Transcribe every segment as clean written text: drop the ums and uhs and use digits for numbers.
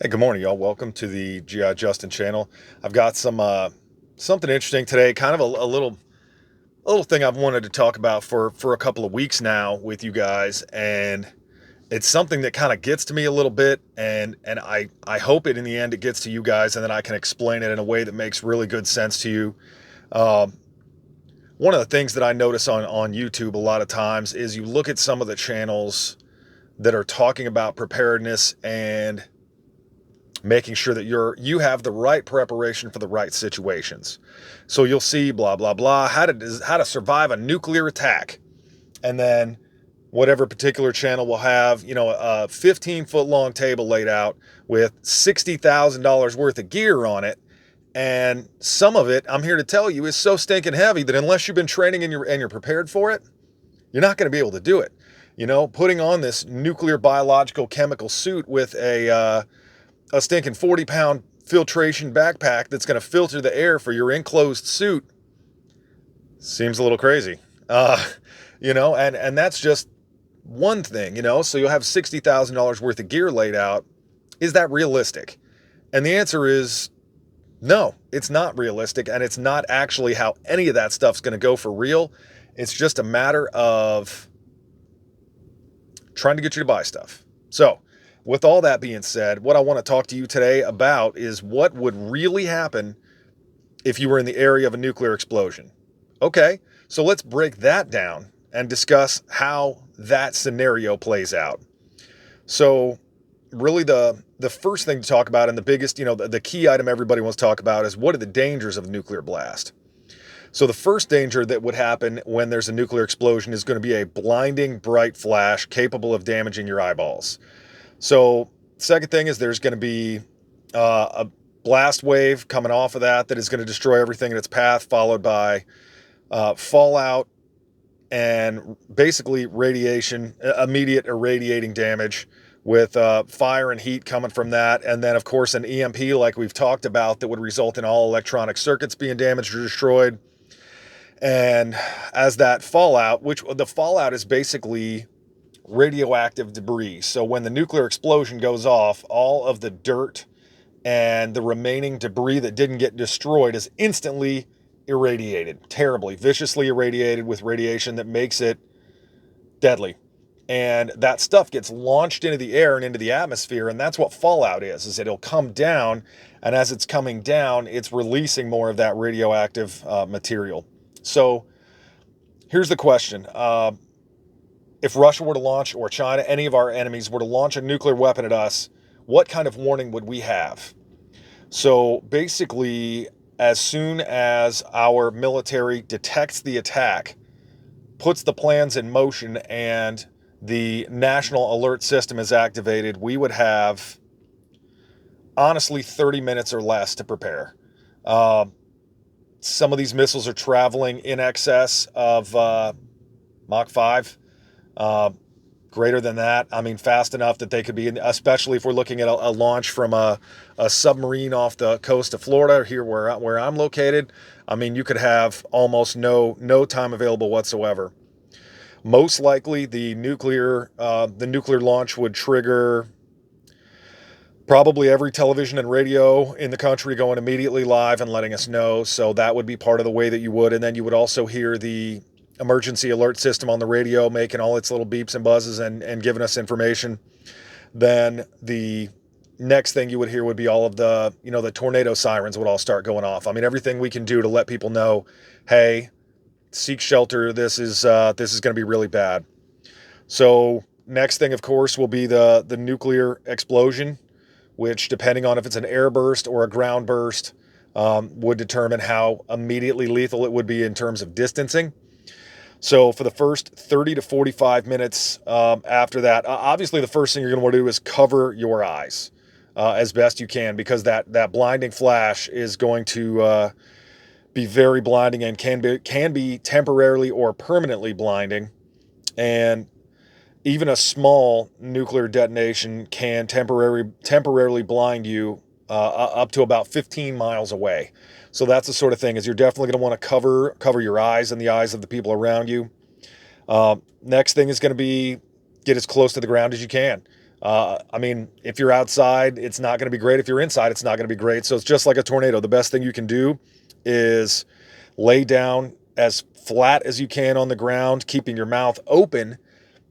Hey, good morning, y'all. Welcome to the GI Justin channel. I've got something interesting today, kind of a little thing I've wanted to talk about for a couple of weeks now with you guys, and it's something that kind of gets to me a little bit, and I hope it in the end it gets to you guys, and then I can explain it in a way that makes really good sense to you. Um, One of the things that I notice on YouTube a lot of times is you look at some of the channels that are talking about preparedness and making sure that you have the right preparation for the right situations. So you'll see blah blah blah how to survive a nuclear attack, and then whatever particular channel will have a 15-foot long table laid out with $60,000 worth of gear on it, and some of it, I'm here to tell you, is so stinking heavy that unless you've been training and you're prepared for it, you're not going to be able to do it. Putting on this nuclear biological chemical suit with a stinking 40-pound filtration backpack that's going to filter the air for your enclosed suit seems a little crazy. Uh, and that's just one thing, so you'll have $60,000 worth of gear laid out. Is that realistic? And the answer is no, it's not realistic. And it's not actually how any of that stuff's going to go for real. It's just a matter of trying to get you to buy stuff. So, with all that being said, what I want to talk to you today about is what would really happen if you were in the area of a nuclear explosion. Okay, so let's break that down and discuss how that scenario plays out. So, really, the first thing to talk about, and the biggest, the key item everybody wants to talk about, is what are the dangers of a nuclear blast? So the first danger that would happen when there's a nuclear explosion is going to be a blinding bright flash capable of damaging your eyeballs. So second thing is there's going to be a blast wave coming off of that is going to destroy everything in its path, followed by fallout and basically radiation, immediate irradiating damage with fire and heat coming from that. And then, of course, an EMP, like we've talked about, that would result in all electronic circuits being damaged or destroyed. And as that fallout, which the fallout is basically radioactive debris. So when the nuclear explosion goes off, all of the dirt and the remaining debris that didn't get destroyed is instantly irradiated, terribly, viciously irradiated with radiation that makes it deadly. And that stuff gets launched into the air and into the atmosphere, and that's what fallout is it'll come down, and as it's coming down, it's releasing more of that radioactive material. So here's the question. If Russia were to launch, or China, any of our enemies were to launch a nuclear weapon at us, what kind of warning would we have? So basically, as soon as our military detects the attack, puts the plans in motion, and the national alert system is activated, we would have, honestly, 30 minutes or less to prepare. Some of these missiles are traveling in excess of Mach 5. Greater than that, I mean, fast enough that they could be, especially if we're looking at a launch from a submarine off the coast of Florida, here where I'm located. I mean, you could have almost no time available whatsoever. Most likely, the nuclear launch would trigger probably every television and radio in the country going immediately live and letting us know. So that would be part of the way that you would. And then you would also hear the emergency alert system on the radio making all its little beeps and buzzes and giving us information. Then the next thing you would hear would be all of the tornado sirens would all start going off. I mean, everything we can do to let people know, hey, seek shelter. This is going to be really bad. So next thing, of course, will be the nuclear explosion, which, depending on if it's an air burst or a ground burst, would determine how immediately lethal it would be in terms of distancing. So for the first 30 to 45 minutes after that, obviously the first thing you're going to want to do is cover your eyes as best you can, because that blinding flash is going to be very blinding and can be temporarily or permanently blinding. And even a small nuclear detonation can temporarily blind you up to about 15 miles away. So that's the sort of thing, is you're definitely going to want to cover your eyes and the eyes of the people around you. Next thing is going to be get as close to the ground as you can. I mean, if you're outside, it's not going to be great. If you're inside, it's not going to be great. So it's just like a tornado. The best thing you can do is lay down as flat as you can on the ground, keeping your mouth open,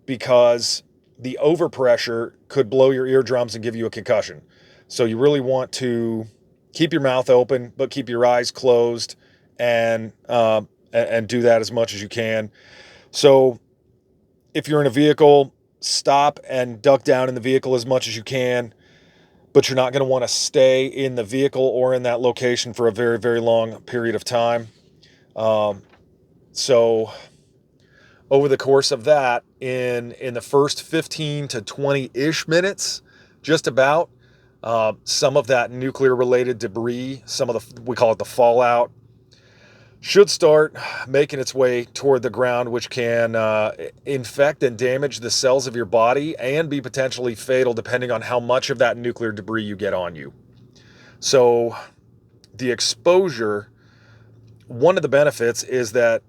because the overpressure could blow your eardrums and give you a concussion. So you really want to keep your mouth open, but keep your eyes closed, and do that as much as you can. So if you're in a vehicle, stop and duck down in the vehicle as much as you can, but you're not going to want to stay in the vehicle or in that location for a very, very long period of time. So over the course of that, in the first 15 to 20-ish minutes, just about, some of that nuclear-related debris, some of we call it the fallout, should start making its way toward the ground, which can infect and damage the cells of your body and be potentially fatal depending on how much of that nuclear debris you get on you. So the exposure, one of the benefits is that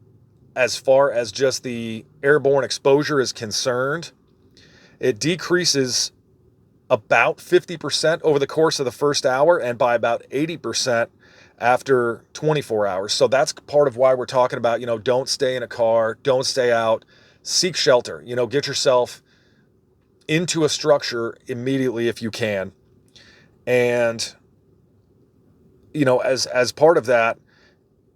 as far as just the airborne exposure is concerned, it decreases about 50% over the course of the first hour and by about 80% after 24 hours. So that's part of why we're talking about, don't stay in a car, don't stay out, seek shelter, get yourself into a structure immediately if you can. And, as part of that,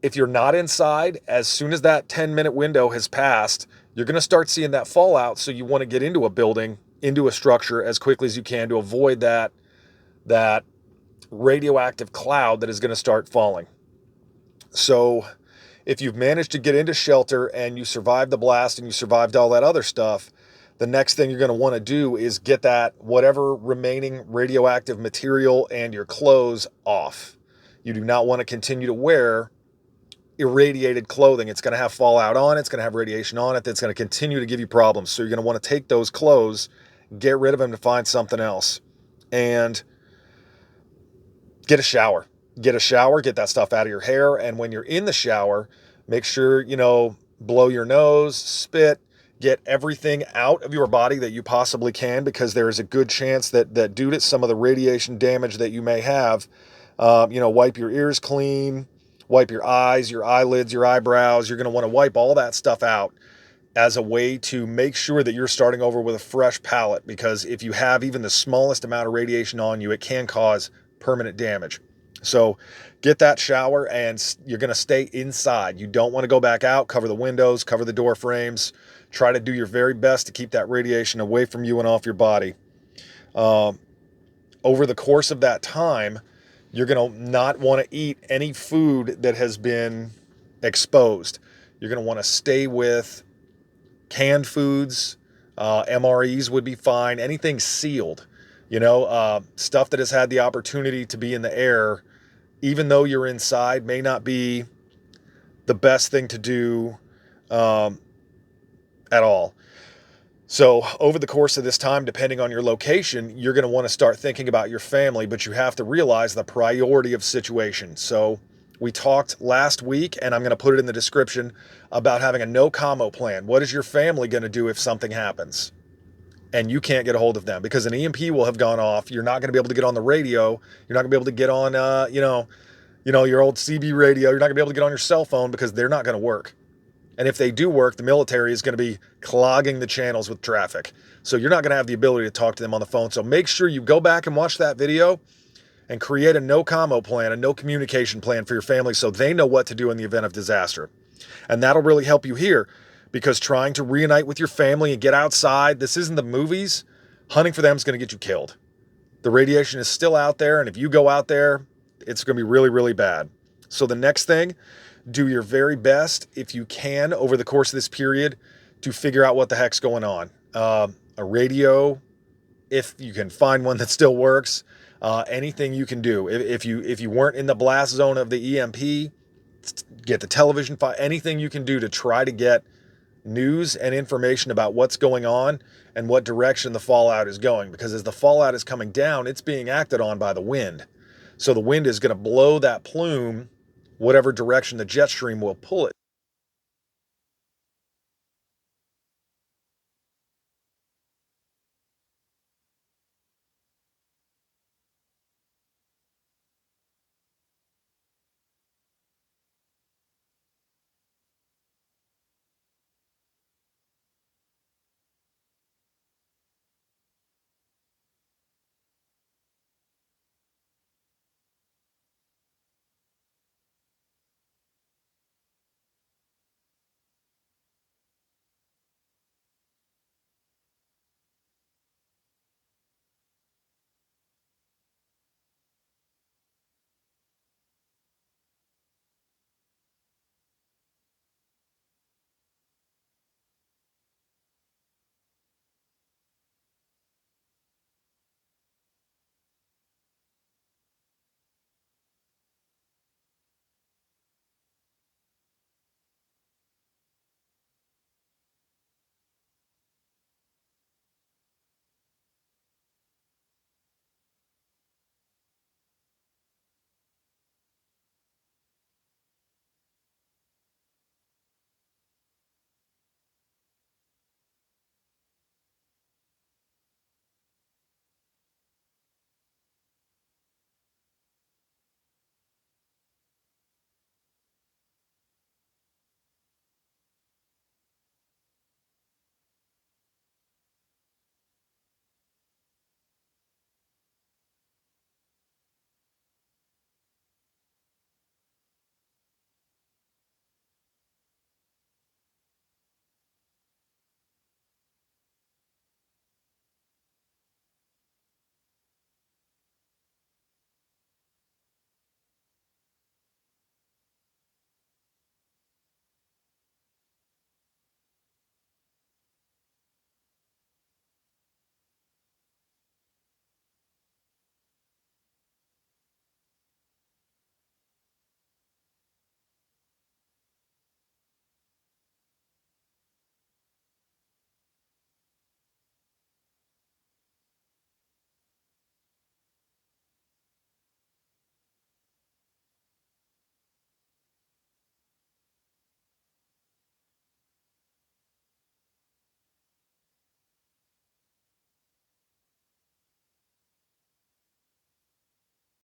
if you're not inside, as soon as that 10-minute window has passed, you're going to start seeing that fallout. So you want to get into a building, into a structure as quickly as you can to avoid that radioactive cloud that is going to start falling. So if you've managed to get into shelter and you survived the blast and you survived all that other stuff, the next thing you're going to want to do is get that whatever remaining radioactive material and your clothes off. You do not want to continue to wear irradiated clothing. It's going to have fallout on it. It's going to have radiation on it. That's going to continue to give you problems. So you're going to want to take those clothes, get rid of them to find something else, and get a shower. Get that stuff out of your hair. And when you're in the shower, make sure, blow your nose, spit, get everything out of your body that you possibly can, because there is a good chance that due to some of the radiation damage that you may have, wipe your ears clean, wipe your eyes, your eyelids, your eyebrows. You're going to want to wipe all that stuff out as a way to make sure that you're starting over with a fresh palate, because if you have even the smallest amount of radiation on you, it can cause permanent damage. So get that shower, and you're going to stay inside. You don't want to go back out. Cover the windows, cover the door frames. Try to do your very best to keep that radiation away from you and off your body. Over the course of that time, you're going to not want to eat any food that has been exposed. You're going to want to stay with canned foods. MREs would be fine. Anything sealed, stuff that has had the opportunity to be in the air, even though you're inside, may not be the best thing to do at all. So over the course of this time, depending on your location, you're going to want to start thinking about your family, but you have to realize the priority of situation. So we talked last week, and I'm going to put it in the description, about having a no-commo plan. What is your family going to do if something happens and you can't get a hold of them? Because an EMP will have gone off. You're not going to be able to get on the radio. You're not going to be able to get on, your old CB radio. You're not going to be able to get on your cell phone because they're not going to work. And if they do work, the military is going to be clogging the channels with traffic. So you're not going to have the ability to talk to them on the phone. So make sure you go back and watch that video and create a no-commo plan, a no communication plan for your family, so they know what to do in the event of disaster. And that'll really help you here, because trying to reunite with your family and get outside, this isn't the movies. Hunting for them is going to get you killed. The radiation is still out there, and if you go out there, it's going to be really, really bad. So the next thing, do your very best, if you can, over the course of this period, to figure out what the heck's going on. A radio, if you can find one that still works, anything you can do. If you weren't in the blast zone of the EMP, get the television, anything you can do to try to get news and information about what's going on and what direction the fallout is going. Because as the fallout is coming down, it's being acted on by the wind. So the wind is going to blow that plume whatever direction the jet stream will pull it.